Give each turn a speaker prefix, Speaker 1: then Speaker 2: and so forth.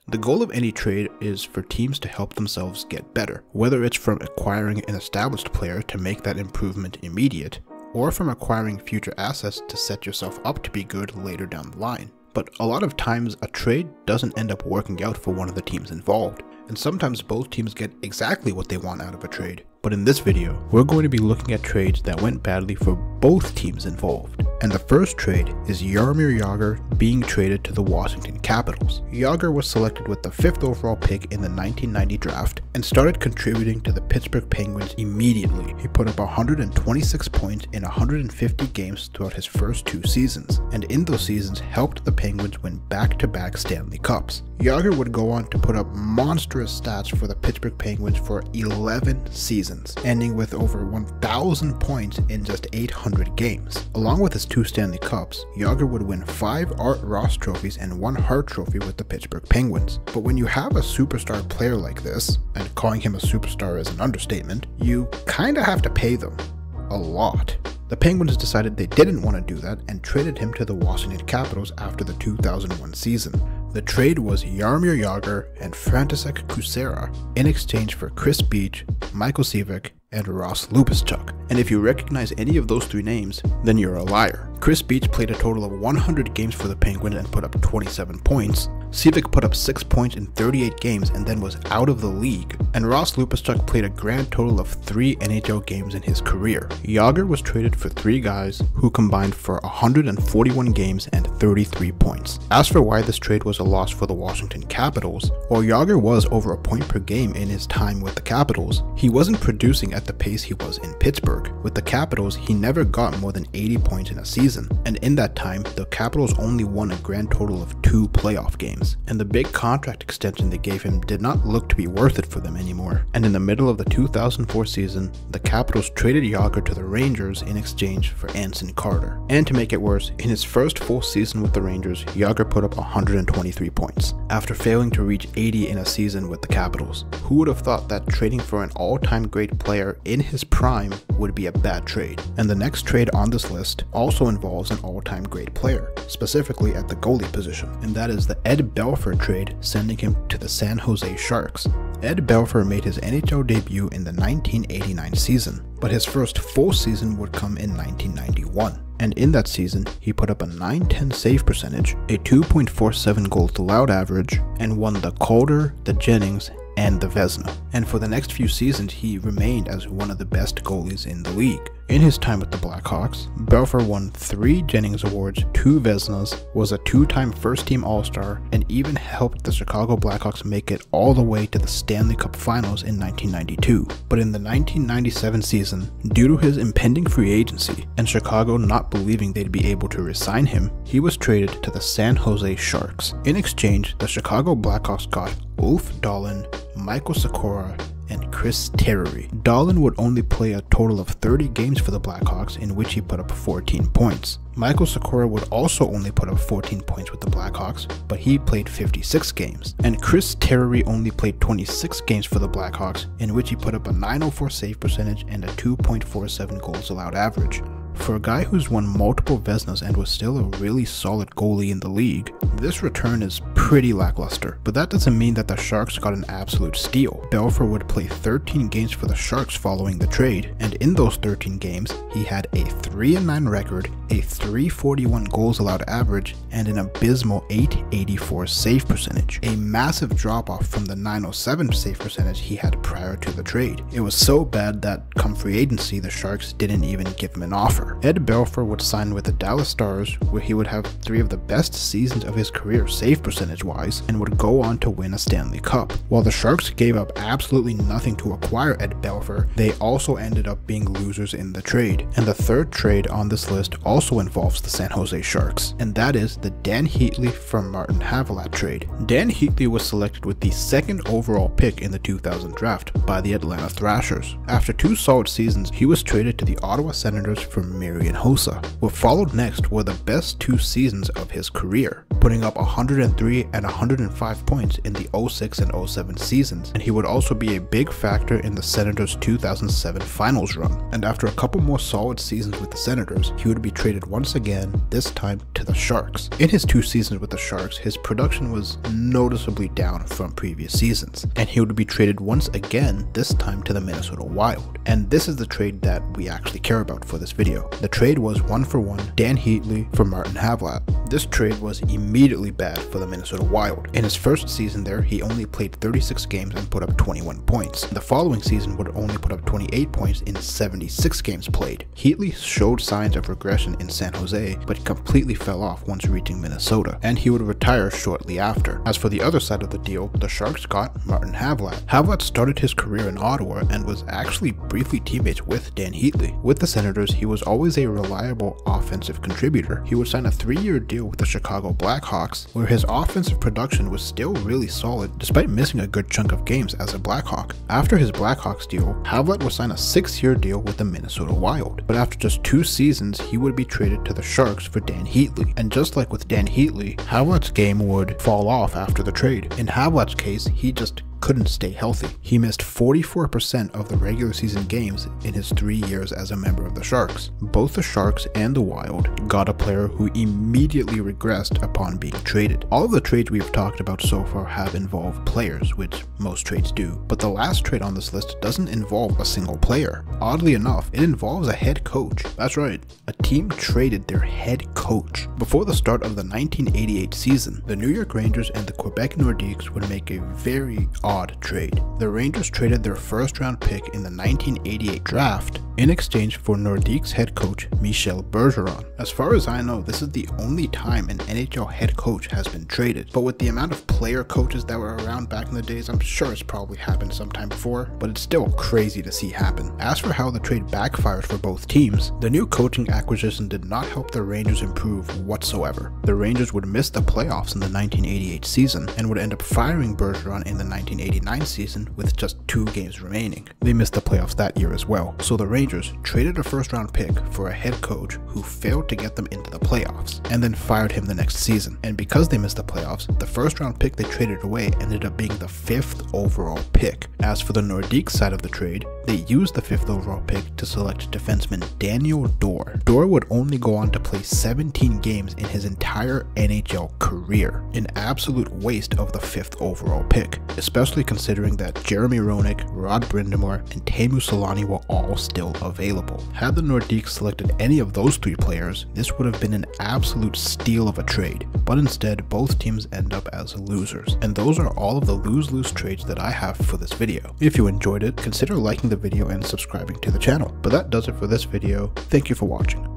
Speaker 1: The goal of any trade is for teams to help themselves get better, whether it's from acquiring an established player to make that improvement immediate, or from acquiring future assets to set yourself up to be good later down the line. But a lot of times a trade doesn't end up working out for one of the teams involved, and sometimes both teams get exactly what they want out of a trade. But in this video, we're going to be looking at trades that went badly for both teams involved. And the first trade is Jaromir Jagr being traded to the Washington Capitals. Jagr was selected with the 5th overall pick in the 1990 draft and started contributing to the Pittsburgh Penguins immediately. He put up 126 points in 150 games throughout his first 2 seasons, and in those seasons helped the Penguins win back-to-back Stanley Cups. Jagr would go on to put up monstrous stats for the Pittsburgh Penguins for 11 seasons, ending with over 1,000 points in just 800 games. Along with his 2 Stanley Cups, Jagr would win 5 Art Ross trophies and 1 Hart Trophy with the Pittsburgh Penguins. But when you have a superstar player like this, and calling him a superstar is an understatement, you kinda have to pay them a lot. The Penguins decided they didn't want to do that and traded him to the Washington Capitals after the 2001 season. The trade was Jaromir Jagr and František Kučera in exchange for Chris Beach, Michael Sivek, and Ross Lupischuk. And if you recognize any of those 3 names, then you're a liar. Chris Beach played a total of 100 games for the Penguins and put up 27 points. Sivek put up 6 points in 38 games and then was out of the league. And Ross Lupischuk played a grand total of 3 NHL games in his career. Jagr was traded for 3 guys who combined for 141 games and 33 points. As for why this trade was a loss for the Washington Capitals, while Jagr was over a point per game in his time with the Capitals, he wasn't producing at the pace he was in Pittsburgh. With the Capitals, he never got more than 80 points in a season, and in that time, the Capitals only won a grand total of 2 playoff games, and the big contract extension they gave him did not look to be worth it for them anymore. And in the middle of the 2004 season, the Capitals traded Jagr to the Rangers in exchange for Anson Carter. And to make it worse, in his first full season with the Rangers, Jagr put up 123 points, after failing to reach 80 in a season with the Capitals. Who would have thought that trading for an all-time great player in his prime would be a bad trade? And the next trade on this list also involves an all-time great player, specifically at the goalie position, and that is the Ed Belfour trade, sending him to the San Jose Sharks. Ed Belfour made his NHL debut in the 1989 season, but his first full season would come in 1991. And in that season, he put up a .910 save percentage, a 2.47 goals allowed average, and won the Calder, the Jennings, and the Vezina. And for the next few seasons, he remained as one of the best goalies in the league. In his time with the Blackhawks, Belfour won 3 Jennings Awards, 2 Vezinas, was a 2-time first-team All-Star, and even helped the Chicago Blackhawks make it all the way to the Stanley Cup Finals in 1992. But in the 1997 season, due to his impending free agency, and Chicago not believing they'd be able to re-sign him, he was traded to the San Jose Sharks. In exchange, the Chicago Blackhawks got Ulf Dahlin, Michael Sikora, and Chris Terry. Dahlin would only play a total of 30 games for the Blackhawks, in which he put up 14 points. Michael Sikora would also only put up 14 points with the Blackhawks, but he played 56 games. And Chris Terry only played 26 games for the Blackhawks, in which he put up a .904 save percentage and a 2.47 goals allowed average. For a guy who's won multiple Vezinas and was still a really solid goalie in the league, this return is pretty lackluster. But that doesn't mean that the Sharks got an absolute steal. Belfour would play 13 games for the Sharks following the trade, and in those 13 games, he had a 3-9 record, a .341 goals allowed average, and an abysmal .884 save percentage, a massive drop-off from the .907 save percentage he had prior to the trade. It was so bad that come free agency, the Sharks didn't even give him an offer. Ed Belfour would sign with the Dallas Stars, where he would have 3 of the best seasons of his career save percentage wise, and would go on to win a Stanley Cup. While the Sharks gave up absolutely nothing to acquire Ed Belfour, they also ended up being losers in the trade. And the third trade on this list also involves the San Jose Sharks, and that is the Dan Heatley from Martin Havlat trade. Dan Heatley was selected with the 2nd overall pick in the 2000 draft by the Atlanta Thrashers. After 2 solid seasons, he was traded to the Ottawa Senators for Marian Hossa. What followed next were the best 2 seasons of his career, putting up 103 and 105 points in the 06 and 07 seasons, and he would also be a big factor in the Senators' 2007 finals run. And after a couple more solid seasons with the Senators, he would be traded once again, this time to the Sharks. In his 2 seasons with the Sharks, his production was noticeably down from previous seasons, and he would be traded once again, this time to the Minnesota Wild. And this is the trade that we actually care about for this video. The trade was 1-for-1 Dan Heatley for Martin Havlat. This trade was immediately bad for the Minnesota Wild. In his first season there, he only played 36 games and put up 21 points. The following season would only put up 28 points in 76 games played. Heatley showed signs of regression in San Jose, but completely fell off once reaching Minnesota, and he would retire shortly after. As for the other side of the deal, the Sharks got Martin Havlat. Havlat started his career in Ottawa and was actually briefly teammates with Dan Heatley. With the Senators, he was always a reliable offensive contributor. He would sign a 3-year deal with the Chicago Blackhawks, where his offensive production was still really solid despite missing a good chunk of games as a Blackhawk. After his Blackhawks deal, Havlat would sign a 6-year deal with the Minnesota Wild, but after just 2 seasons, he would be traded to the Sharks for Dan Heatley. And just like with Dan Heatley, Havlat's game would fall off after the trade. In Havlat's case, he just couldn't stay healthy. He missed 44% of the regular season games in his 3 years as a member of the Sharks. Both the Sharks and the Wild got a player who immediately regressed upon being traded. All of the trades we've talked about so far have involved players, which most trades do, but the last trade on this list doesn't involve a single player. Oddly enough, it involves a head coach. That's right, a team traded their head coach. Before the start of the 1988 season, the New York Rangers and the Quebec Nordiques would make a very odd trade. The Rangers traded their first-round pick in the 1988 draft in exchange for Nordique's head coach Michel Bergeron. As far as I know, this is the only time an NHL head coach has been traded, but with the amount of player coaches that were around back in the days, I'm sure it's probably happened sometime before, but it's still crazy to see happen. As for how the trade backfired for both teams, the new coaching acquisition did not help the Rangers improve whatsoever. The Rangers would miss the playoffs in the 1988 season and would end up firing Bergeron in the 1989 season with just 2 games remaining. They missed the playoffs that year as well, so the Rangers traded a first-round pick for a head coach who failed to get them into the playoffs, and then fired him the next season. And because they missed the playoffs, the first-round pick they traded away ended up being the 5th overall pick. As for the Nordique side of the trade, they used the 5th overall pick to select defenseman Daniel Dorr. Dorr would only go on to play 17 games in his entire NHL career, an absolute waste of the 5th overall pick, especially considering that Jeremy Roenick, Rod Brind'Amour, and Teemu Selanne were all still available. Had the Nordiques selected any of those 3 players, this would have been an absolute steal of a trade, but instead both teams end up as losers. And those are all of the lose-lose trades that I have for this video. If you enjoyed it, consider liking the video and subscribing to the channel. But that does it for this video. Thank you for watching.